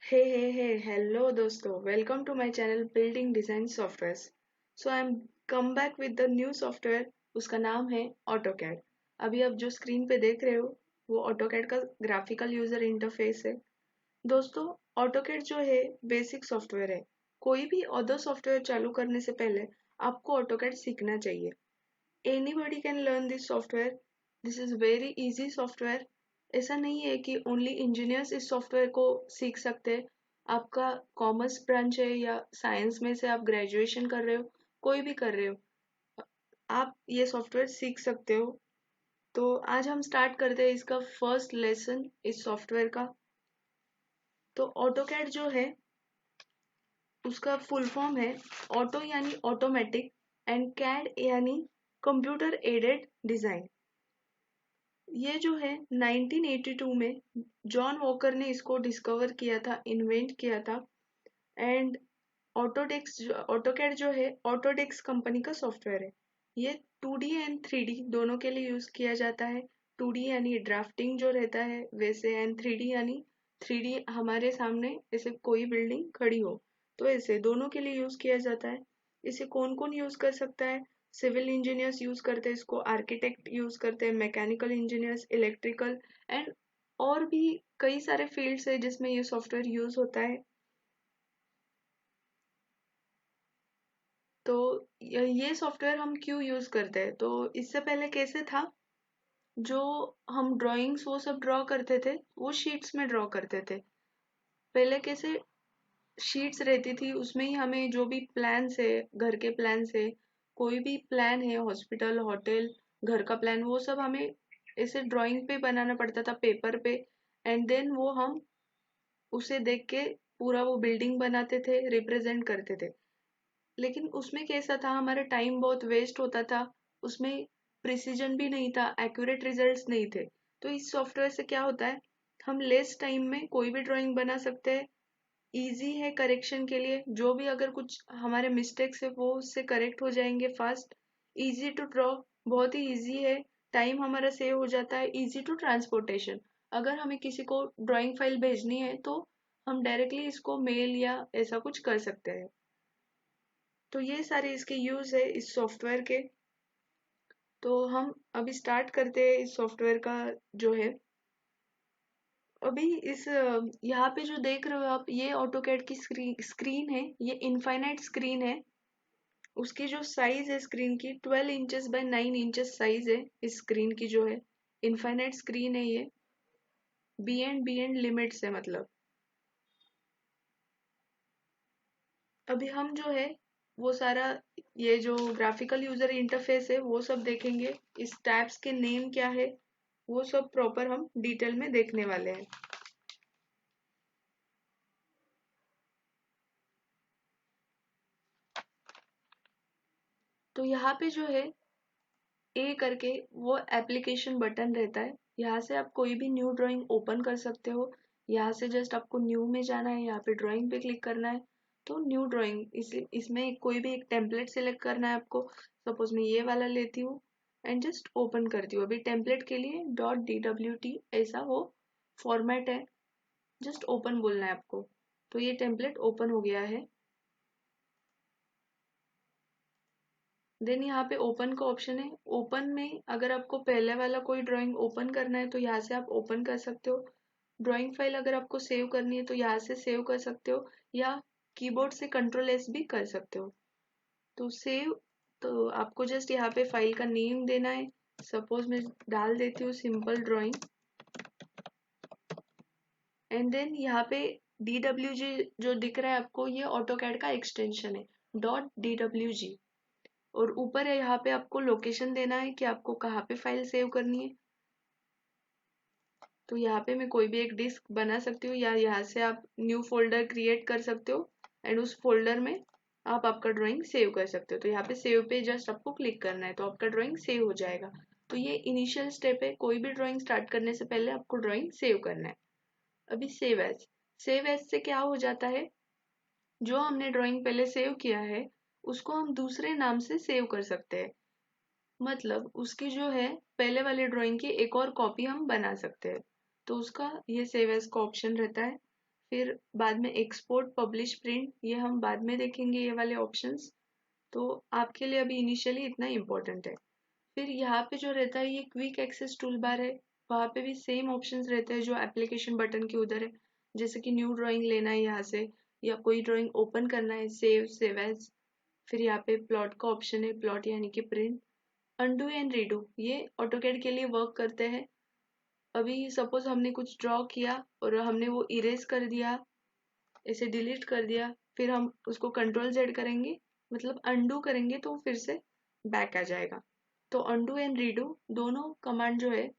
Hello दोस्तों, welcome to my channel Building Design Softwares. So I'm come back with the new software, उसका नाम है AutoCAD. अभी आप जो स्क्रीन पे देख रहे हो वो AutoCAD का ग्राफिकल यूजर इंटरफेस है. दोस्तों, AutoCAD जो है बेसिक सॉफ्टवेयर है. कोई भी अदर सॉफ्टवेयर चालू करने से पहले आपको AutoCAD सीखना चाहिए. Anybody can learn this software. This is very easy software. ऐसा नहीं है कि ओनली इंजीनियर्स इस सॉफ्टवेयर को सीख सकते हैं. आपका कॉमर्स ब्रांच है या साइंस में से आप ग्रेजुएशन कर रहे हो, कोई भी कर रहे हो, आप ये सॉफ्टवेयर सीख सकते हो. तो आज हम स्टार्ट करते हैं इसका फर्स्ट लेसन इस सॉफ्टवेयर का. तो ऑटोकैड जो है उसका फुल फॉर्म है ऑटो यानी ऑटोमेटिक एंड कैड यानी कंप्यूटर एडेड डिजाइन. ये जो है 1982 में जॉन वॉकर ने इसको डिस्कवर किया था, इन्वेंट किया था. एंड ऑटोकैड जो है ऑटोडेस्क कंपनी का सॉफ्टवेयर है. ये 2D एंड 3D दोनों के लिए यूज किया जाता है. 2D यानी ड्राफ्टिंग जो रहता है वैसे, एंड 3D यानी 3D हमारे सामने ऐसे कोई बिल्डिंग खड़ी हो, तो ऐसे दोनों के लिए यूज किया जाता है. इसे कौन कौन यूज कर सकता है? सिविल इंजीनियर्स यूज करते हैं इसको, आर्किटेक्ट यूज करते हैं, मैकेनिकल इंजीनियर्स, इलेक्ट्रिकल एंड और भी कई सारे फील्ड्स है जिसमें ये सॉफ्टवेयर यूज होता है. तो ये सॉफ्टवेयर हम क्यों यूज करते हैं? तो इससे पहले कैसे था, जो हम ड्राइंग्स वो सब ड्रॉ करते थे वो शीट्स में ड्रॉ करते थे. पहले कैसे शीट्स रहती थी, उसमें ही हमें जो भी प्लान्स है, घर के प्लान्स है, कोई भी प्लान है, हॉस्पिटल, होटल, घर का प्लान, वो सब हमें ऐसे ड्राइंग पे बनाना पड़ता था, पेपर पे. एंड देन वो हम उसे देख के पूरा वो बिल्डिंग बनाते थे, रिप्रेजेंट करते थे. लेकिन उसमें कैसा था, हमारा टाइम बहुत वेस्ट होता था, उसमें प्रिसीजन भी नहीं था, एक्यूरेट रिजल्ट्स नहीं थे. तो इस सॉफ्टवेयर से क्या होता है, हम लेस टाइम में कोई भी ड्राइंग बना सकते हैं. इजी है करेक्शन के लिए, जो भी अगर कुछ हमारे मिस्टेक्स है वो उससे करेक्ट हो जाएंगे फास्ट. इजी टू ड्रॉ, बहुत ही इजी है. टाइम हमारा सेव हो जाता है. इजी टू ट्रांसपोर्टेशन, अगर हमें किसी को ड्राइंग फाइल भेजनी है तो हम डायरेक्टली इसको मेल या ऐसा कुछ कर सकते हैं. तो ये सारे इसके यूज है इस सॉफ्टवेयर के. तो हम अभी स्टार्ट करते हैं इस सॉफ्टवेयर का जो है. अभी इस यहाँ पे जो देख रहे हो आप, ये ऑटोकैड की स्क्रीन है, ये इनफाइनाइट स्क्रीन है. उसकी जो साइज है स्क्रीन की 12 इंचेस बाय 9 इंचेस साइज है इस स्क्रीन की जो है. इनफाइनाइट स्क्रीन है ये, बी एंड लिमिट्स है मतलब. अभी हम जो है वो सारा, ये जो ग्राफिकल यूजर इंटरफेस है वो सब देखेंगे. इस टैब्स के नेम क्या है वो सब प्रॉपर हम डिटेल में देखने वाले हैं. तो यहाँ पे जो है ए करके वो एप्लीकेशन बटन रहता है. यहाँ से आप कोई भी न्यू ड्राइंग ओपन कर सकते हो. यहाँ से जस्ट आपको न्यू में जाना है, यहाँ पे ड्राइंग पे क्लिक करना है. तो न्यू ड्राइंग, इसमें कोई भी एक टेम्पलेट सिलेक्ट करना है आपको. सपोज मैं ये वाला लेती हूँ एंड जस्ट ओपन करती हूँ. अभी टेम्पलेट के लिए .dwt ऐसा वो फॉर्मेट है, जस्ट ओपन बोलना है आपको. तो ये टेम्पलेट ओपन हो गया है. देन यहाँ पे ओपन का ऑप्शन है. ओपन में अगर आपको पहले वाला कोई ड्राइंग ओपन करना है तो यहाँ से आप ओपन कर सकते हो. ड्राइंग फाइल अगर आपको सेव करनी है तो यहाँ से सेव कर सकते हो, या कीबोर्ड से Ctrl+S भी कर सकते हो. तो सेव, तो आपको जस्ट यहाँ पे फाइल का नेम देना है. सपोज मैं डाल देती हूँ सिंपल ड्राइंग. एंड देन यहाँ पे DWG जो दिख रहा है आपको, ये ऑटोकैड का एक्सटेंशन है, .dwg. और ऊपर है यहाँ पे आपको लोकेशन देना है कि आपको कहाँ पे फाइल सेव करनी है. तो यहाँ पे मैं कोई भी एक डिस्क बना सकती हूँ, या यहाँ से आप न्यू फोल्डर क्रिएट कर सकते हो एंड उस फोल्डर में आप आपका ड्राइंग सेव कर सकते हो. तो यहाँ पे सेव पे जस्ट आपको क्लिक करना है तो आपका ड्राइंग सेव हो जाएगा. तो ये इनिशियल स्टेप है, कोई भी ड्राइंग स्टार्ट करने से पहले आपको ड्राइंग सेव करना है. अभी सेव एज से क्या हो जाता है, जो हमने ड्राइंग पहले सेव किया है उसको हम दूसरे नाम से सेव कर सकते हैं. मतलब उसकी जो है पहले वाले ड्राइंग की एक और कॉपी हम बना सकते हैं. तो उसका ये सेव एज का ऑप्शन रहता है. फिर बाद में एक्सपोर्ट, पब्लिश, प्रिंट, ये हम बाद में देखेंगे ये वाले ऑप्शंस। तो आपके लिए अभी इनिशियली इतना इम्पोर्टेंट है। फिर यहाँ पे जो रहता है ये क्विक एक्सेस टूल बार है, वहाँ पे भी सेम ऑप्शंस रहते हैं जो एप्लीकेशन बटन के उधर है। जैसे कि न्यू ड्राइंग लेना है यहाँ से, या कोई ड्राइंग ओपन करना है, सेव एज। फिर यहाँ पे प्लॉट का ऑप्शन है, प्लॉट यानी कि प्रिंट। अनडू एंड रीडू ये ऑटोकैड के लिए वर्क करते हैं। अभी सपोज हमने कुछ ड्रॉ किया और हमने वो इरेज कर दिया, इसे डिलीट कर दिया, फिर हम उसको कंट्रोल जेड करेंगे, मतलब अनडू करेंगे तो फिर से बैक आ जाएगा। तो अनडू एंड रीडू दोनों कमांड जो है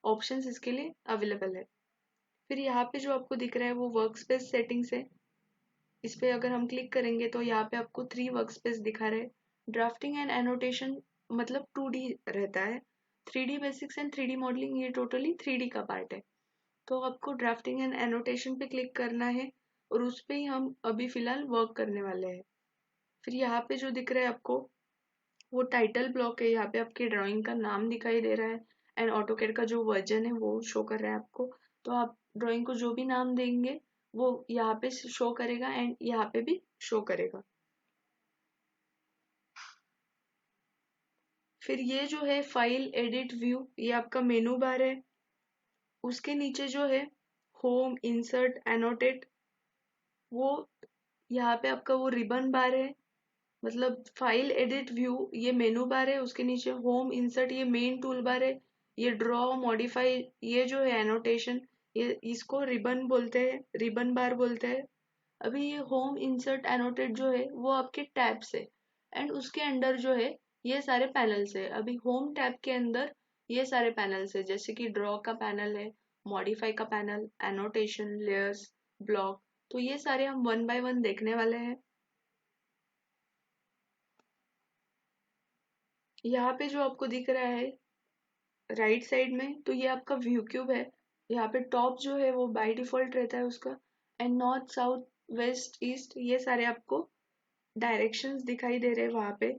ऑप्शंस इसके लिए अवेलेबल है। फिर यहाँ पे जो आपको दिख रहा है वो वर्क स्पेस सेटिंग्स है। इस पे अगर हम क्लिक करेंगे तो यहाँ पे आपको 3 वर्क स्पेस दिखा रहे हैं। ड्राफ्टिंग एंड एनोटेशन मतलब 2D रहता है। 3D basics and 3D modelling ये टोटली 3D का पार्ट है। तो आपको ड्राफ्टिंग एंड एनोटेशन पे क्लिक करना है और उस पे ही हम अभी फिलहाल वर्क करने वाले हैं। फिर यहाँ पे जो दिख रहा है आपको वो टाइटल ब्लॉक है। यहाँ पे आपकी ड्राइंग का नाम दिखाई दे रहा है एंड ऑटोकैड का जो वर्जन है वो शो कर रहा है आपको। तो आप ड्राइंग को जो भी नाम देंगे वो यहाँ पे शो करेगा एंड यहाँ पे भी शो करेगा। फिर ये जो है फाइल एडिट व्यू, ये आपका मेनू बार है। उसके नीचे जो है होम, इंसर्ट, एनोटेट, वो यहाँ पे आपका वो रिबन बार है। मतलब फाइल एडिट व्यू ये मेनू बार है, उसके नीचे होम, इंसर्ट ये मेन टूल बार है। ये ड्रॉ, मॉडिफाई ये जो है एनोटेशन, ये इसको रिबन बोलते हैं, रिबन बार बोलते हैं। अभी ये होम, इंसर्ट, एनोटेट जो है वो आपके टैब्स है एंड उसके अंडर जो है ये सारे पैनल्स है। अभी होम टैब के अंदर ये सारे पैनल्स है, जैसे कि ड्रॉ का पैनल है, मॉडिफाई का पैनल, एनोटेशन, लेयर्स, ब्लॉक। तो ये सारे हम वन बाय वन देखने वाले हैं। यहाँ पे जो आपको दिख रहा है राइट साइड में, तो ये आपका व्यू क्यूब है। यहाँ पे टॉप जो है वो बाय डिफॉल्ट रहता है उसका, and north, south, west, east ये सारे आपको डायरेक्शंस दिखाई दे रहे हैं वहां पे।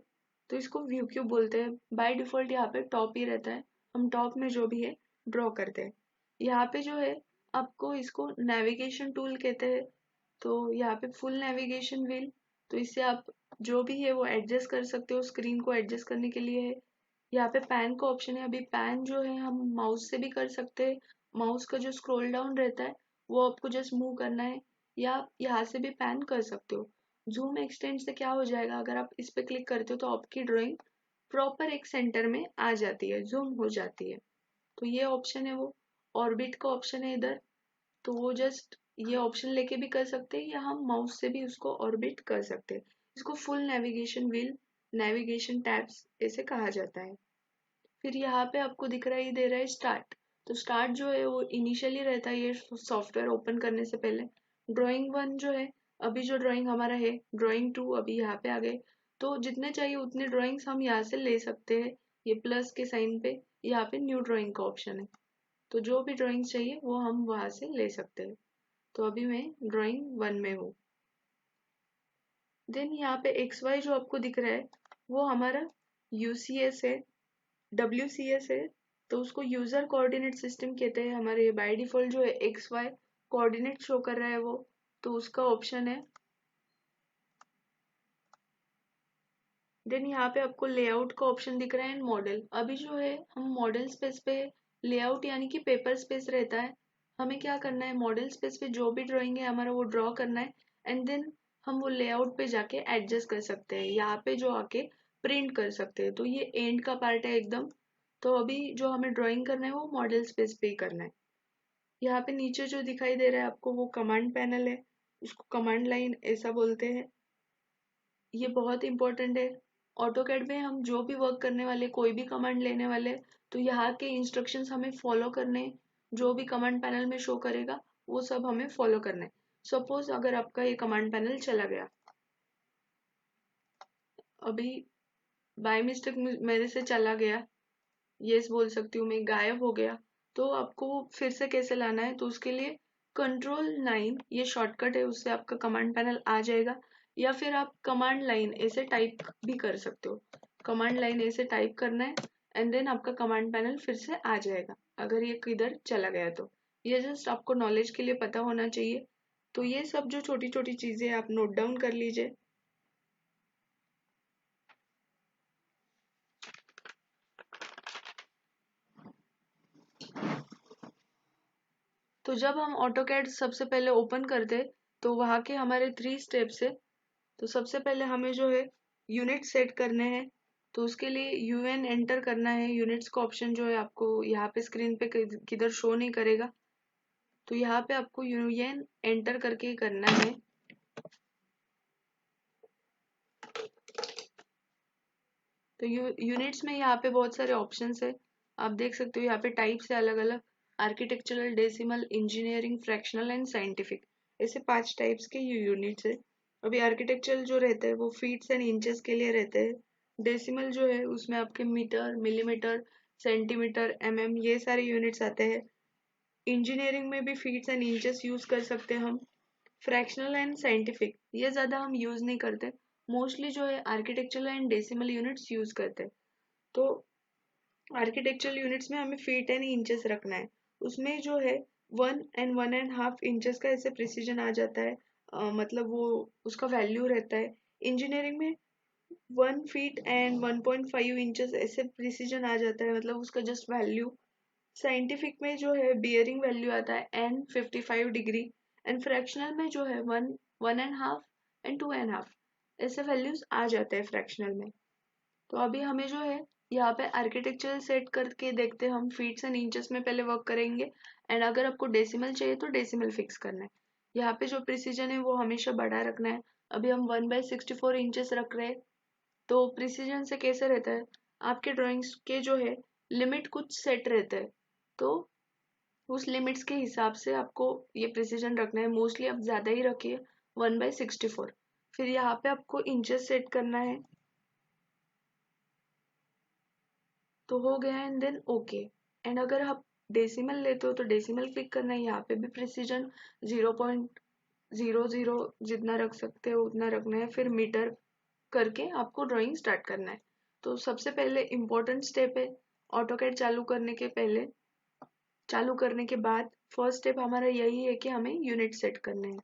तो इसको व्यू क्यूब बोलते हैं। बाय डिफॉल्ट यहाँ पे टॉप ही रहता है, हम टॉप में जो भी है ड्रॉ करते हैं। यहाँ पे जो है आपको इसको नेविगेशन टूल कहते हैं। तो यहाँ पे फुल नेविगेशन व्हील, तो इससे आप जो भी है वो एडजस्ट कर सकते हो, स्क्रीन को एडजस्ट करने के लिए है। यहाँ पे पैन का ऑप्शन है। अभी पैन जो है हम माउस से भी कर सकते हैं। माउस का जो स्क्रॉल डाउन रहता है वो आपको जस्ट मूव करना है, या आप यहाँ से भी पैन कर सकते हो। जूम एक्सटेंड से क्या हो जाएगा, अगर आप इस पे क्लिक करते हो तो आपकी ड्राइंग प्रॉपर एक सेंटर में आ जाती है, जूम हो जाती है। तो ये ऑप्शन है वो। ऑर्बिट का ऑप्शन है इधर, तो वो जस्ट ये ऑप्शन लेके भी कर सकते हैं या हम माउस से भी उसको ऑर्बिट कर सकते हैं। इसको full navigation wheel, navigation tabs ऐसे कहा जाता है। फिर यहाँ पे आपको दिख रहा ही दे रहा है स्टार्ट। तो स्टार्ट जो है वो इनिशियली रहता है ये सॉफ्टवेयर ओपन करने से पहले। ड्राइंग वन जो है, अभी जो ड्राइंग हमारा है, ड्राइंग टू अभी यहाँ पे आ गए। तो जितने चाहिए उतने ड्राइंग्स हम यहाँ से ले सकते हैं। ये प्लस के साइन पे यहाँ पे न्यू ड्राइंग का ऑप्शन है, तो जो भी ड्राइंग्स चाहिए वो हम वहां से ले सकते हैं। तो अभी मैं ड्राइंग वन में हूँ। देन यहाँ पे एक्स वाई जो आपको दिख रहा है वो हमारा यूसीएस है, WCS है। तो उसको यूजर कोऑर्डिनेट सिस्टम कहते हैं। हमारे बाय डिफॉल्ट जो है एक्स वाई कोऑर्डिनेट शो कर रहा है वो, तो उसका ऑप्शन है। देन यहाँ पे आपको लेआउट का ऑप्शन दिख रहा है एंड मॉडल। अभी जो है हम मॉडल स्पेस पे, लेआउट यानी कि पेपर स्पेस रहता है। हमें क्या करना है, मॉडल स्पेस पे जो भी ड्राइंग है हमारा वो ड्रॉ करना है एंड देन हम वो लेआउट पे जाके एडजस्ट कर सकते हैं, यहाँ पे जो आके प्रिंट कर सकते हैं। तो ये एंड का पार्ट है एकदम। तो अभी जो हमें ड्राइंग करना है वो मॉडल स्पेस पे ही करना है। यहाँ पे नीचे जो दिखाई दे रहा है आपको वो कमांड पैनल है, उसको कमांड लाइन ऐसा बोलते हैं। ये बहुत इंपॉर्टेंट है। ऑटोकैड में हम जो भी वर्क करने वाले, कोई भी कमांड लेने वाले, तो यहाँ के इंस्ट्रक्शंस हमें फॉलो करने। जो भी कमांड पैनल में शो करेगा वो सब हमें फॉलो करना है। सपोज अगर आपका ये कमांड पैनल चला गया, अभी बाय मिस्टेक मेरे से चला गया, यस बोल सकती हूँ मैं, गायब हो गया, तो आपको फिर से कैसे लाना है, तो उसके लिए Ctrl 9 ये शॉर्टकट है, उससे आपका कमांड पैनल आ जाएगा। या फिर आप कमांड लाइन ऐसे टाइप भी कर सकते हो। कमांड लाइन ऐसे टाइप करना है एंड देन आपका कमांड पैनल फिर से आ जाएगा अगर ये किधर चला गया तो। ये जस्ट आपको नॉलेज के लिए पता होना चाहिए तो ये सब जो छोटी छोटी चीजें आप नोट डाउन कर लीजिए। तो जब हम ऑटोकैड सबसे पहले ओपन करते तो वहाँ के हमारे 3 स्टेप्स है। तो सबसे पहले हमें जो है यूनिट सेट करने हैं। तो उसके लिए यूएन एंटर करना है। यूनिट्स का ऑप्शन जो है आपको यहाँ पे स्क्रीन पे किधर शो नहीं करेगा, तो यहाँ पे आपको यूएन एंटर करके ही करना है। तो यूनिट्स में यहाँ पे बहुत सारे ऑप्शंस है, आप देख सकते हो। यहाँ पे टाइप्स है अलग अलग, architectural, decimal, engineering, fractional and scientific, ऐसे 5 टाइप्स के यूनिट्स है। अभी आर्किटेक्चरल जो रहते हैं वो फीट्स एंड इंचेस के लिए रहते हैं। डेसिमल जो है उसमें आपके मीटर, मिलीमीटर, सेंटीमीटर, ये सारे यूनिट्स आते हैं। इंजीनियरिंग में भी फीट्स एंड इंचेस यूज कर सकते हैं हम। फ्रैक्शनल एंड साइंटिफिक ये ज्यादा हम यूज नहीं करते, मोस्टली जो है architectural and decimal units use करते हैं। तो आर्किटेक्चरल यूनिट्स में हमें फीट एंड इंचेस रखना है। उसमें जो है 1 and 1.5 इंचेस का ऐसे प्रिसीजन आ जाता है, मतलब वो उसका वैल्यू रहता है। इंजीनियरिंग में 1 फीट एंड 1.5 इंचेस ऐसे प्रिसीजन आ जाता है, मतलब उसका जस्ट वैल्यू। साइंटिफिक में जो है बियरिंग वैल्यू आता है N55 डिग्री। एंड फ्रैक्शनल में जो है 1, 1.5 एंड 2.5 ऐसे वैल्यूज आ जाते हैं फ्रैक्शनल में। तो अभी हमें जो है यहाँ पे आर्किटेक्चरल सेट करके देखते हैं, हम फीट्स एंड इंचेस में पहले वर्क करेंगे। एंड अगर आपको डेसिमल चाहिए तो डेसिमल फिक्स करना है। यहाँ पे जो प्रिसीजन है वो हमेशा बढ़ा रखना है। अभी हम 1/64 इंचेस रख रहे हैं। तो प्रिसीजन से कैसे रहता है, आपके ड्राइंग्स के जो है लिमिट कुछ सेट रहते हैं, तो उस लिमिट्स के हिसाब से आपको ये प्रिसीजन रखना है। मोस्टली आप ज्यादा ही रखिए, 1/64। फिर यहाँ पे आपको इंचेस सेट करना है, तो हो गया एंड देन ओके। एंड अगर आप डेसिमल लेते हो तो डेसिमल क्लिक करना है। यहाँ पे भी प्रिसीजन 0.00 जितना रख सकते हो उतना रखना है, फिर मीटर करके आपको ड्राइंग स्टार्ट करना है। तो सबसे पहले इम्पोर्टेंट स्टेप है, ऑटोकैड चालू करने के बाद फर्स्ट स्टेप हमारा यही है कि हमें यूनिट सेट करने हैं।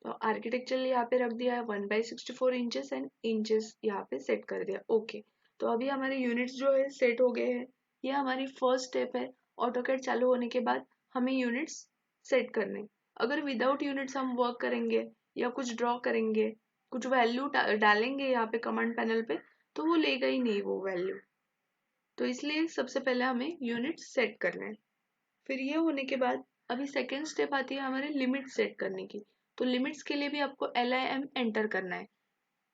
तो आर्किटेक्चर यहाँ पे रख दिया है 1/64 इंचेस एंड इंचेस यहाँ पे सेट कर दिया, ओके। तो अभी हमारे यूनिट्स जो है सेट हो गए हैं। ये हमारी फर्स्ट स्टेप है। ऑटोकैड चालू होने के बाद हमें यूनिट्स सेट करने। अगर विदाउट यूनिट्स हम वर्क करेंगे या कुछ ड्रॉ करेंगे, कुछ वैल्यू डालेंगे यहाँ पे कमांड पैनल पे, तो वो लेगा ही नहीं वो वैल्यू। तो इसलिए सबसे पहले हमें यूनिट्स सेट करना है। फिर ये होने के बाद अभी सेकेंड स्टेप आती है हमारे लिमिट सेट करने की। तो लिमिट्स के लिए भी आपको LIM एंटर करना है।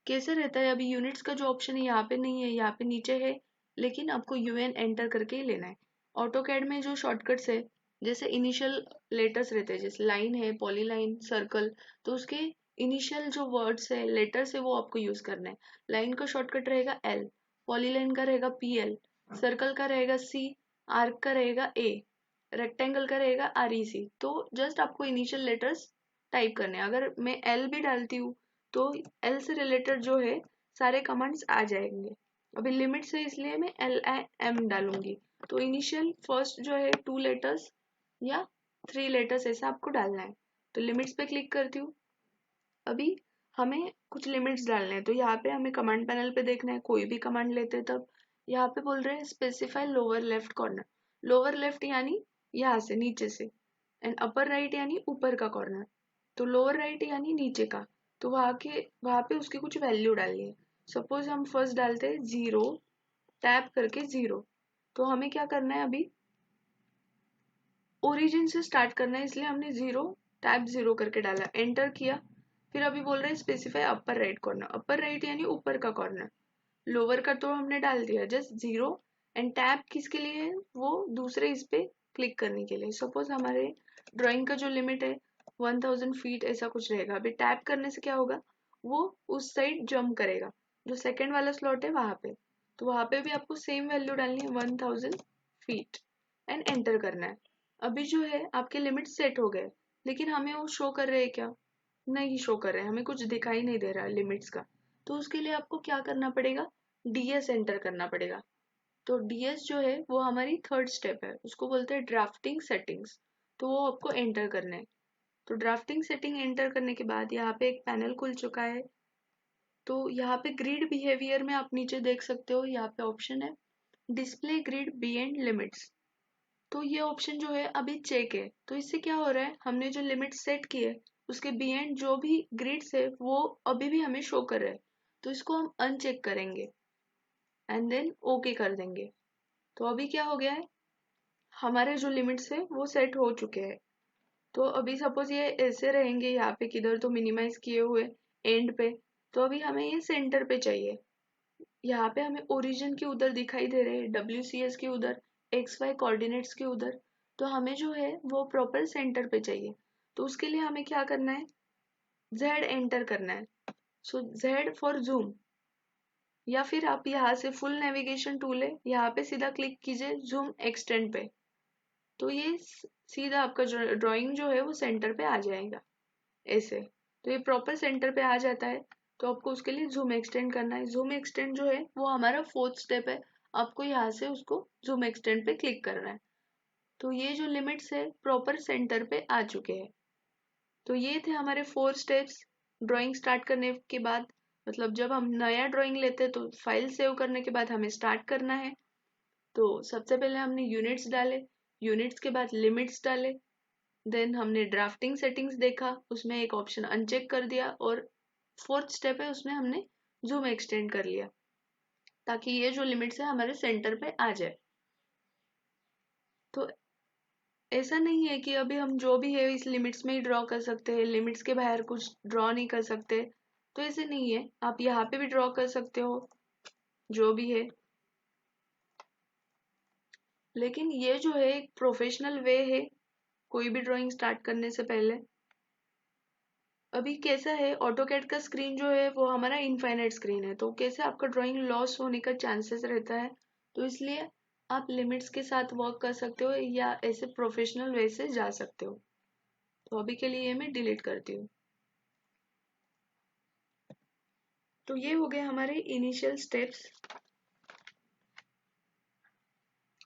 कैसे रहता है, अभी यूनिट्स का जो ऑप्शन है यहाँ पे नहीं है, यहाँ पे नीचे है, लेकिन आपको UN एंटर करके ही लेना है। ऑटोकैड में जो शॉर्टकट्स है, जैसे इनिशियल लेटर्स रहते हैं, जैसे लाइन है, पॉलीलाइन, सर्कल, तो उसके इनिशियल जो वर्ड्स है, लेटर्स है, वो आपको यूज करना है। लाइन का शॉर्टकट रहेगा L, पॉलीलाइन का रहेगा PL, सर्कल का रहेगा C, आर्क का रहेगा A, रेक्टेंगल का रहेगा REC। तो जस्ट आपको इनिशियल लेटर्स टाइप करने हैं। अगर मैं L भी डालती हूँ तो L से रिलेटेड जो है सारे कमांड्स आ जाएंगे। अभी लिमिट से इसलिए मैं LIM डालूंगी। तो इनिशियल फर्स्ट जो है 2 लेटर्स या 3 लेटर्स ऐसा आपको डालना है। तो लिमिट्स पे क्लिक करती हूँ। अभी हमें कुछ लिमिट्स डालने हैं, तो यहाँ पे हमें कमांड पैनल पे देखना है, कोई भी कमांड लेते हैं तब यहाँ पे बोल रहे हैं specify lower left corner. Lower left यानी यहाँ से नीचे से, एंड अपर राइट यानी ऊपर का कॉर्नर। तो लोअर राइट यानी नीचे का, तो वहां पे उसकी कुछ वैल्यू डालनी है। सपोज हम फर्स्ट डालते हैं 0, टैप करके 0। तो हमें क्या करना है, अभी ओरिजिन से स्टार्ट करना है, इसलिए हमने 0 टैप 0 करके डाला, एंटर किया। फिर अभी बोल रहे हैं specify upper right corner. Upper right यानी ऊपर का कॉर्नर। लोअर का तो हमने डाल दिया, जस्ट 0। एंड टैप किसके लिए है, वो दूसरे इस पे क्लिक करने के लिए। सपोज हमारे ड्राइंग का जो लिमिट है 1000 फीट ऐसा कुछ रहेगा। अभी टैप करने से क्या होगा, वो उस साइड जंप करेगा, जो सेकंड वाला स्लॉट है वहां पे। तो वहां पे भी आपको सेम वैल्यू डालनी है, 1000 फीट, एंड एंटर करना है। अभी जो है आपके लिमिट सेट हो गए, लेकिन हमें वो शो कर रहे हैं क्या, नहीं शो कर रहे हैं, हमें कुछ दिखाई नहीं दे रहा है लिमिट्स का। तो उसके लिए आपको क्या करना पड़ेगा, DS एंटर करना पड़ेगा। तो DS जो है वो हमारी थर्ड स्टेप है, उसको बोलते हैं ड्राफ्टिंग सेटिंग्स। तो वो आपको एंटर करना है। तो ड्राफ्टिंग सेटिंग एंटर करने के बाद यहाँ पे एक पैनल खुल चुका है। तो यहाँ पे ग्रिड बिहेवियर में आप नीचे देख सकते हो, यहाँ पे ऑप्शन है डिस्प्ले ग्रिड बियॉन्ड लिमिट्स। तो ये ऑप्शन जो है अभी चेक है। तो इससे क्या हो रहा है, हमने जो लिमिट सेट की है उसके बियॉन्ड जो भी ग्रिड्स है वो अभी भी हमें शो कर रहा है। तो इसको हम अनचेक करेंगे एंड देन ओके कर देंगे। तो अभी क्या हो गया है, हमारे जो लिमिट्स है वो सेट हो चुके हैं। तो अभी सपोज ये ऐसे रहेंगे यहाँ पे, किधर तो मिनिमाइज किए हुए एंड पे। तो अभी हमें ये सेंटर पे चाहिए। यहाँ पे हमें ओरिजिन के उधर दिखाई दे रहे हैं, WCS के उधर, XY कोऑर्डिनेट्स के उधर। तो हमें जो है वो प्रॉपर सेंटर पे चाहिए। तो उसके लिए हमें क्या करना है, Z एंटर करना है। सो Z फॉर जूम, या फिर आप यहाँ से फुल नेविगेशन टूल है, यहाँ पे सीधा क्लिक कीजिए जूम एक्सटेंड पे। तो ये सीधा आपका ड्राइंग जो है वो सेंटर पे आ जाएगा ऐसे। तो ये प्रॉपर सेंटर पे आ जाता है। तो आपको उसके लिए जूम एक्सटेंड करना है। जूम एक्सटेंड जो है वो हमारा 4th स्टेप है। आपको यहाँ से उसको जूम एक्सटेंड पे क्लिक करना है। तो ये जो लिमिट्स है प्रॉपर सेंटर पे आ चुके हैं। तो ये थे हमारे 4 स्टेप्स ड्राइंग स्टार्ट करने के बाद। मतलब जब हम नया ड्राइंग लेते हैं तो फाइल सेव करने के बाद हमें स्टार्ट करना है। तो सबसे पहले हमने यूनिट्स डाले, यूनिट्स के बाद लिमिट्स डाले, देन हमने ड्राफ्टिंग सेटिंग्स देखा, उसमें एक ऑप्शन अनचेक कर दिया, और 4th स्टेप है उसमें हमने जूम एक्सटेंड कर लिया ताकि ये जो लिमिट्स है हमारे सेंटर पे आ जाए। तो ऐसा नहीं है कि अभी हम जो भी है इस लिमिट्स में ही ड्रॉ कर सकते हैं, लिमिट्स के बाहर कुछ ड्रॉ नहीं कर सकते। तो ऐसे नहीं है, आप यहाँ पे भी ड्रॉ कर सकते हो जो भी है। लेकिन ये जो है एक प्रोफेशनल वे है कोई भी ड्राइंग स्टार्ट करने से पहले। अभी कैसा है, ऑटोकैड का स्क्रीन जो है वो हमारा इनफाइनाइट स्क्रीन है, तो कैसे आपका ड्राइंग लॉस होने का चांसेस रहता है। तो इसलिए आप लिमिट्स के साथ वर्क कर सकते हो या ऐसे प्रोफेशनल वे से जा सकते हो। तो अभी के लिए ये मैं डिलीट करती हूँ। तो ये हो गए हमारे इनिशियल स्टेप्स।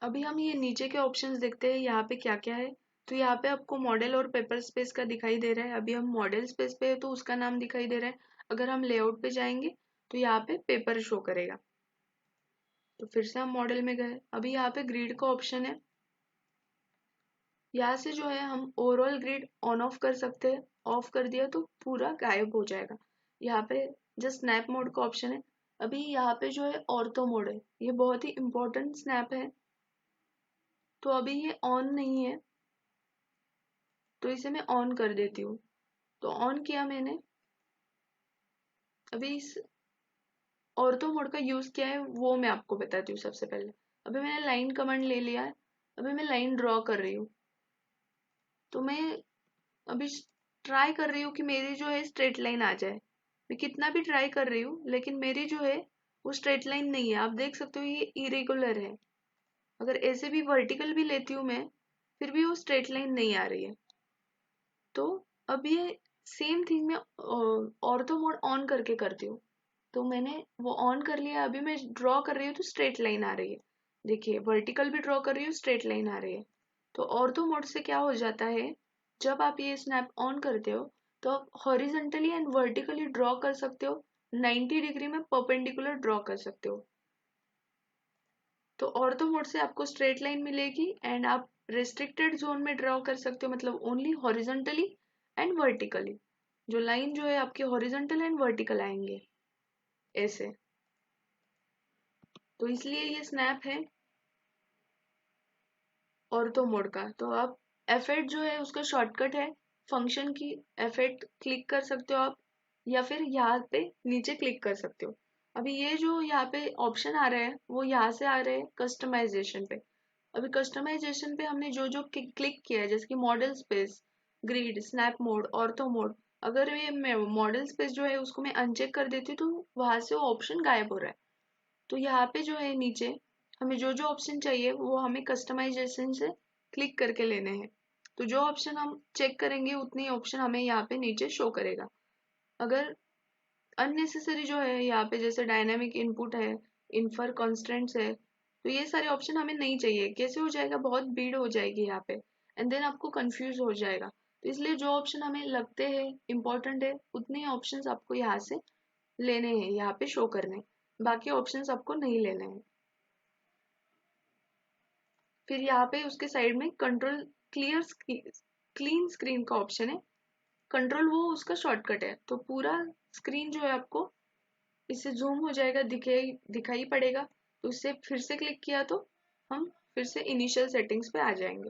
अभी हम ये नीचे के ऑप्शंस देखते हैं यहाँ पे क्या क्या है। तो यहाँ पे आपको मॉडल और पेपर स्पेस का दिखाई दे रहा है। अभी हम मॉडल स्पेस पे है तो उसका नाम दिखाई दे रहा है। अगर हम लेआउट पे जाएंगे तो यहाँ पे पेपर शो करेगा। तो फिर से हम मॉडल में गए, अभी यहाँ पे ग्रिड का ऑप्शन है। यहाँ से जो है हम ओवरऑल ग्रिड ऑन ऑफ कर सकते हैं। ऑफ कर दिया तो पूरा गायब हो जाएगा। यहाँ पे जस्ट स्नैप मोड का ऑप्शन है। अभी यहाँ पे जो है ऑर्थो मोड है, ये बहुत ही इंपॉर्टेंट स्नैप है। तो अभी ये ऑन नहीं है, तो इसे मैं ऑन कर देती हूँ। तो ऑन किया मैंने। अभी इस ऑर्थो मोड का यूज क्या है वो मैं आपको बताती हूँ। सबसे पहले अभी मैंने लाइन कमांड ले लिया है। अभी मैं लाइन ड्रॉ कर रही हूँ। तो मैं अभी ट्राई कर रही हूँ कि मेरी जो है स्ट्रेट लाइन आ जाए। मैं कितना भी ट्राई कर रही हूँ लेकिन मेरी जो है वो स्ट्रेट लाइन नहीं है। आप देख सकते हो ये इरेगुलर है। अगर ऐसे भी वर्टिकल भी लेती हूँ मैं, फिर भी वो स्ट्रेट लाइन नहीं आ रही है। तो अब ये सेम थिंग मैं ऑर्थो मोड ऑन करके करती हूँ। तो मैंने वो ऑन कर लिया। अभी मैं ड्रॉ कर रही हूँ तो स्ट्रेट लाइन आ रही है। देखिए वर्टिकल भी ड्रॉ कर रही हूँ, स्ट्रेट लाइन आ रही है। तो ऑर्थो मोड से क्या हो जाता है, जब आप ये स्नैप ऑन करते हो तो आप हॉरिजेंटली एंड वर्टिकली ड्रॉ कर सकते हो। 90 डिग्री में परपेंडिकुलर ड्रॉ कर सकते हो। तो ऑर्थो मोड से आपको स्ट्रेट लाइन मिलेगी एंड आप रेस्ट्रिक्टेड जोन में ड्रॉ कर सकते हो, मतलब ओनली हॉरिजेंटली एंड वर्टिकली। जो लाइन जो है आपके हॉरिजेंटल एंड वर्टिकल आएंगे ऐसे। तो इसलिए ये स्नैप है ऑर्थो मोड का। तो आप F8 जो है उसका शॉर्टकट है फंक्शन की। F8 क्लिक कर सकते हो आप, या फिर यहाँ पे नीचे क्लिक कर सकते हो। अभी ये जो यहाँ पे ऑप्शन आ रहे हैं वो यहाँ से आ रहे हैं कस्टमाइजेशन पे। अभी कस्टमाइजेशन पे हमने जो जो क्लिक किया है, जैसे कि model space, grid, snap mode, ortho mode, अगर ये मॉडल स्पेस जो है उसको मैं अनचेक कर देती हूँ तो वहां से वो ऑप्शन गायब हो रहा है। तो यहाँ पे जो है नीचे हमें जो जो ऑप्शन चाहिए वो हमें कस्टमाइजेशन से क्लिक करके लेने हैं। तो जो ऑप्शन हम चेक करेंगे उतनी ऑप्शन हमें यहाँ पे नीचे शो करेगा। अगर अननेसेसरी जो है यहाँ पे जैसे डायनामिक इनपुट है, इन्फर कॉन्स्टेंट्स है, तो ये सारे ऑप्शन हमें नहीं चाहिए। कैसे हो जाएगा, बहुत भीड़ हो जाएगी यहाँ पे एंड देन आपको कंफ्यूज हो जाएगा। तो इसलिए जो ऑप्शन हमें लगते हैं इम्पोर्टेंट है उतने ही ऑप्शंस आपको यहाँ से लेने हैं, यहाँ पे शो करने हैं। बाकी ऑप्शंस आपको नहीं लेने हैं। फिर यहाँ पे उसके साइड में कंट्रोल क्लीन स्क्रीन का ऑप्शन है। कंट्रोल वो उसका शॉर्टकट है, तो पूरा स्क्रीन जो है आपको इससे जूम हो जाएगा, दिखाई पड़ेगा। तो उससे फिर से क्लिक किया तो हम फिर से इनिशियल सेटिंग्स पे आ जाएंगे।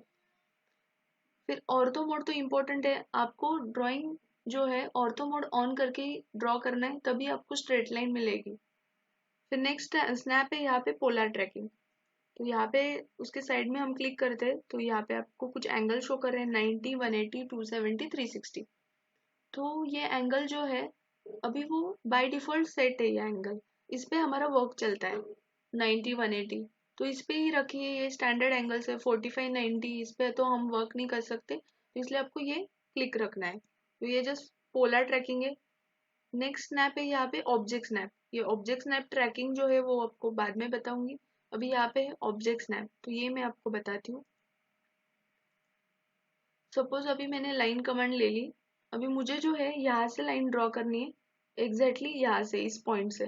फिर ऑर्थो मोड तो इम्पोर्टेंट है, आपको ड्राइंग जो है ऑर्थो मोड ऑन करके ही ड्रॉ करना है, तभी आपको स्ट्रेट लाइन मिलेगी। फिर नेक्स्ट स्नैप है, यहाँ पे पोलर ट्रैकिंग। तो यहाँ पे उसके साइड में हम क्लिक करते हैं तो यहाँ पे आपको कुछ एंगल शो कर रहे हैं, 90, 180, 270, 360। तो ये एंगल जो है अभी वो बाय डिफॉल्ट सेट है, ये एंगल इस पे हमारा वर्क चलता है 90, 180। तो इस पे ही रखिए, ये स्टैंडर्ड एंगल है 45, 90, इस पे तो हम वर्क नहीं कर सकते, तो इसलिए आपको ये क्लिक रखना है। तो ये जस्ट पोलर ट्रैकिंग है। नेक्स्ट स्नैप है यहाँ पे ऑब्जेक्ट स्नैप। ये ऑब्जेक्ट स्नैप ट्रैकिंग जो है वो आपको बाद में बताऊंगी। अभी यहाँ पे है ऑब्जेक्ट स्नैप, तो ये मैं आपको बताती हूँ। सपोज अभी मैंने लाइन कमांड ले ली, अभी मुझे जो है यहाँ से लाइन ड्रॉ करनी है, एग्जैक्टली यहाँ से इस पॉइंट से।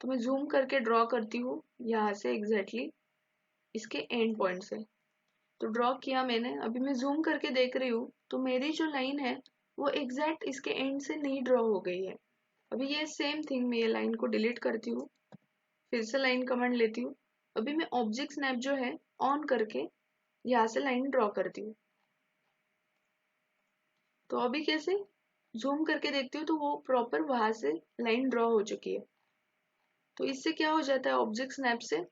तो मैं जूम करके ड्रॉ करती हूँ यहाँ से एग्जैक्टली इसके एंड पॉइंट से। तो ड्रॉ किया मैंने, अभी मैं जूम करके देख रही हूँ तो मेरी जो लाइन है वो एग्जैक्ट इसके एंड से नहीं ड्रॉ हो गई है। अभी ये सेम थिंग, मैं ये लाइन को डिलीट करती हूँ, फिर से लाइन कमांड लेती हूँ। अभी मैं ऑब्जेक्ट स्नैप जो है ऑन करके यहाँ से लाइन ड्रॉ करती हूँ। तो अभी कैसे जूम करके देखती हूँ तो वो प्रॉपर वहां से लाइन ड्रॉ हो चुकी है। तो इससे क्या हो जाता है, ऑब्जेक्ट स्नैप से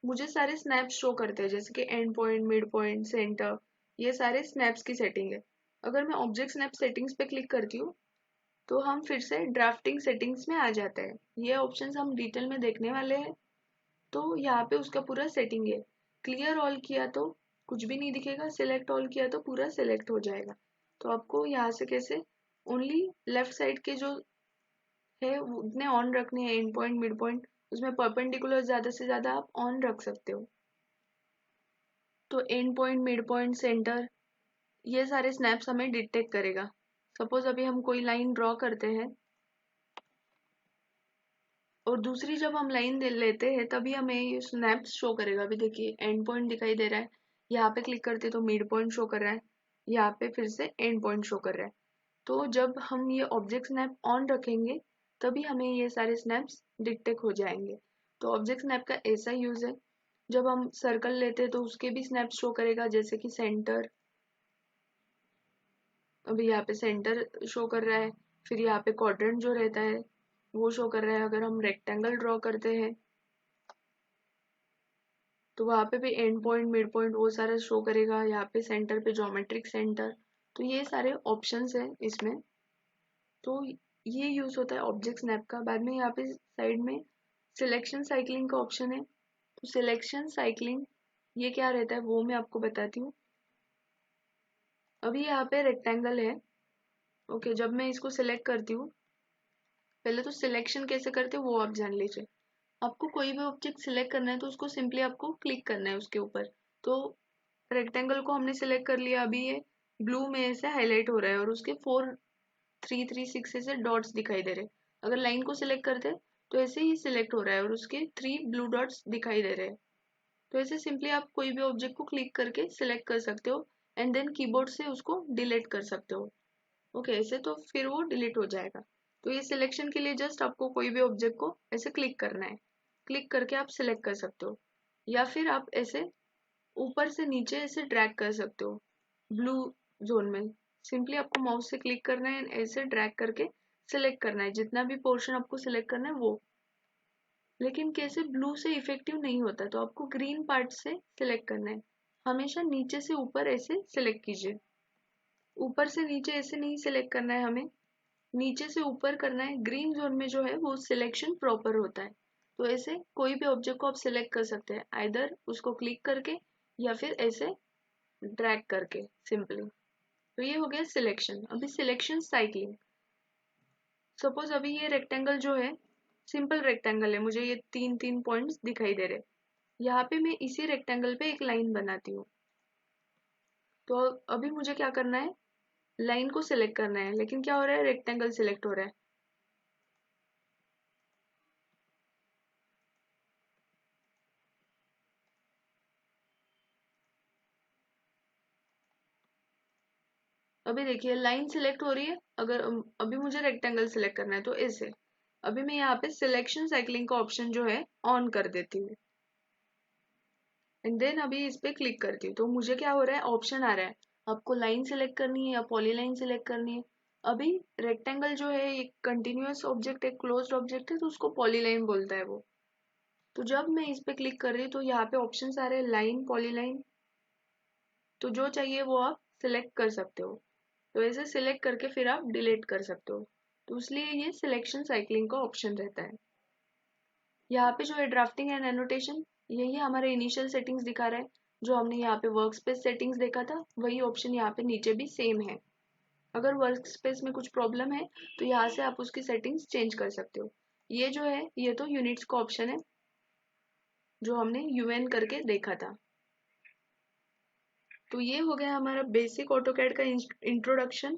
मुझे सारे स्नैप्स शो करते हैं, जैसे कि and point, mid point, centre, ये सारे स्नैप्स की सेटिंग है। अगर मैं ऑब्जेक्ट स्नैप सेटिंग्स पे क्लिक करती हूँ तो हम फिर से ड्राफ्टिंग सेटिंग्स में आ जाते हैं। ये ऑप्शंस हम डिटेल में देखने वाले हैं। तो यहाँ पे उसका पूरा सेटिंग है। क्लियर ऑल किया तो कुछ भी नहीं दिखेगा, सिलेक्ट ऑल किया तो पूरा सिलेक्ट हो जाएगा। तो आपको यहाँ से कैसे ओनली लेफ्ट साइड के जो है उतने ऑन रखने हैं, एंड पॉइंट, मिड पॉइंट, उसमें परपेंडिकुलर ज्यादा से ज्यादा आप ऑन रख सकते हो। तो and point, mid point, centre, ये सारे स्नैप्स हमें डिटेक्ट करेगा। सपोज अभी हम कोई लाइन ड्रॉ करते हैं और दूसरी जब हम लाइन लेते हैं तभी हमें ये स्नैप्स शो करेगा। अभी देखिए एंड पॉइंट दिखाई दे रहा है, यहाँ पे क्लिक करते तो मिड पॉइंट शो कर रहा है, यहाँ पे फिर से एंड पॉइंट शो कर रहा है। तो जब हम ये ऑब्जेक्ट स्नैप ऑन रखेंगे तभी हमें ये सारे स्नैप्स डिटेक्ट हो जाएंगे। तो ऑब्जेक्ट स्नैप का ऐसा यूज है, जब हम सर्कल लेते हैं तो उसके भी स्नैप शो करेगा, जैसे कि सेंटर, अभी यहाँ पे सेंटर शो कर रहा है। फिर यहाँ पे क्वाड्रेंट जो रहता है वो शो कर रहा है। अगर हम रेक्टेंगल ड्रॉ करते हैं तो वहां पे भी एंड पॉइंट, मिड पॉइंट, वो सारा शो करेगा। यहाँ पे सेंटर पे ज्योमेट्रिक सेंटर, तो ये सारे ऑप्शंस हैं इसमें। तो ये यूज होता है ऑब्जेक्ट स्नैप का। बाद में यहाँ पे साइड में सिलेक्शन साइक्लिंग का ऑप्शन है। तो सिलेक्शन साइक्लिंग ये क्या रहता है वो मैं आपको बताती हूँ। अभी यहाँ पे रेक्टेंगल है, ओके, जब मैं इसको सिलेक्ट करती हूँ, पहले तो सिलेक्शन कैसे करते हैं वो आप जान लीजिए। आपको कोई भी ऑब्जेक्ट सिलेक्ट करना है तो उसको सिंपली आपको क्लिक करना है उसके ऊपर। तो रेक्टेंगल को हमने सिलेक्ट कर लिया, अभी ये ब्लू में ऐसे हाईलाइट हो रहा है और उसके 4, 3, 3, 6 ऐसे डॉट्स दिखाई दे रहे हैं। अगर लाइन को सिलेक्ट करते हैं तो ऐसे ही सिलेक्ट हो रहा है और उसके 3 ब्लू डॉट्स दिखाई दे रहे हैं। तो ऐसे सिंपली आप कोई भी ऑब्जेक्ट को क्लिक करके सिलेक्ट कर सकते हो एंड देन कीबोर्ड से उसको डिलीट कर सकते हो। ओके, ऐसे तो फिर वो डिलीट हो जाएगा। तो ये सिलेक्शन के लिए जस्ट आपको कोई भी ऑब्जेक्ट को ऐसे क्लिक करना है, क्लिक करके आप सिलेक्ट कर सकते हो। या फिर आप ऐसे ऊपर से नीचे ऐसे ड्रैग कर सकते हो ब्लू जोन में। सिंपली आपको माउस से क्लिक करना है, ऐसे ड्रैग करके सिलेक्ट करना है जितना भी पोर्शन आपको सिलेक्ट करना है वो। लेकिन कैसे ब्लू से इफेक्टिव नहीं होता, तो आपको ग्रीन पार्ट से सिलेक्ट करना है। हमेशा नीचे से ऊपर ऐसे सिलेक्ट कीजिए, ऊपर से नीचे ऐसे नहीं सिलेक्ट करना है हमें, नीचे से ऊपर करना है। ग्रीन जोन में जो है वो सिलेक्शन प्रॉपर होता है। तो ऐसे कोई भी ऑब्जेक्ट को आप सिलेक्ट कर सकते हैं, आइदर उसको क्लिक करके या फिर ऐसे ड्रैग करके सिंपली। तो ये हो गया सिलेक्शन। अभी सिलेक्शन साइक्लिंग। सपोज अभी ये रेक्टेंगल जो है सिंपल रेक्टेंगल है, मुझे ये 3 3 पॉइंट्स दिखाई दे रहे। यहाँ पे मैं इसी रेक्टेंगल पे एक लाइन बनाती हूँ। तो अभी मुझे क्या करना है, लाइन को सिलेक्ट करना है, लेकिन क्या हो रहा है, रेक्टेंगल सिलेक्ट हो रहा है। अभी देखिए लाइन सिलेक्ट हो रही है। अगर अभी मुझे रेक्टेंगल सिलेक्ट करना है तो ऐसे अभी मैं यहाँ पे सिलेक्शन साइक्लिंग का ऑप्शन जो है ऑन कर देती हूँ एंड देन अभी इस पे क्लिक करती हूँ तो मुझे क्या हो रहा है, ऑप्शन आ रहा है आपको लाइन सिलेक्ट करनी है या पॉलीलाइन सिलेक्ट करनी है। अभी रेक्टेंगल जो है एक कंटिन्यूअस ऑब्जेक्ट है, क्लोज्ड ऑब्जेक्ट है, तो उसको पॉलीलाइन बोलता है वो। तो जब मैं इस पे क्लिक कर रही हूँ तो यहाँ पे ऑप्शन आ रहे हैं लाइन, पॉलीलाइन। तो जो चाहिए वो आप सिलेक्ट कर सकते हो। तो ऐसे सिलेक्ट करके फिर आप डिलीट कर सकते हो। तो इसलिए ये सिलेक्शन साइक्लिंग का ऑप्शन रहता है। यहाँ पे जो है ड्राफ्टिंग एंड एनोटेशन, यही हमारे इनिशियल सेटिंग्स दिखा रहा है। जो हमने यहाँ पे वर्क स्पेस सेटिंग्स देखा था वही ऑप्शन यहाँ पे नीचे भी सेम है। अगर वर्क स्पेस में कुछ प्रॉब्लम है तो यहाँ से आप उसकी सेटिंग्स चेंज कर सकते हो। ये जो है ये तो यूनिट्स का ऑप्शन है जो हमने यूएन करके देखा था। तो ये हो गया हमारा बेसिक ऑटोकैड का इंट्रोडक्शन।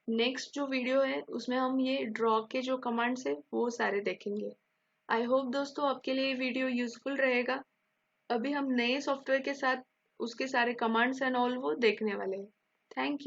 नेक्स्ट जो वीडियो है उसमें हम ये ड्रॉ के जो कमांड्स है वो सारे देखेंगे। आई होप दोस्तों आपके लिए ये वीडियो यूजफुल रहेगा। अभी हम नए सॉफ्टवेयर के साथ उसके सारे कमांड्स एंड ऑल वो देखने वाले हैं। Thank you.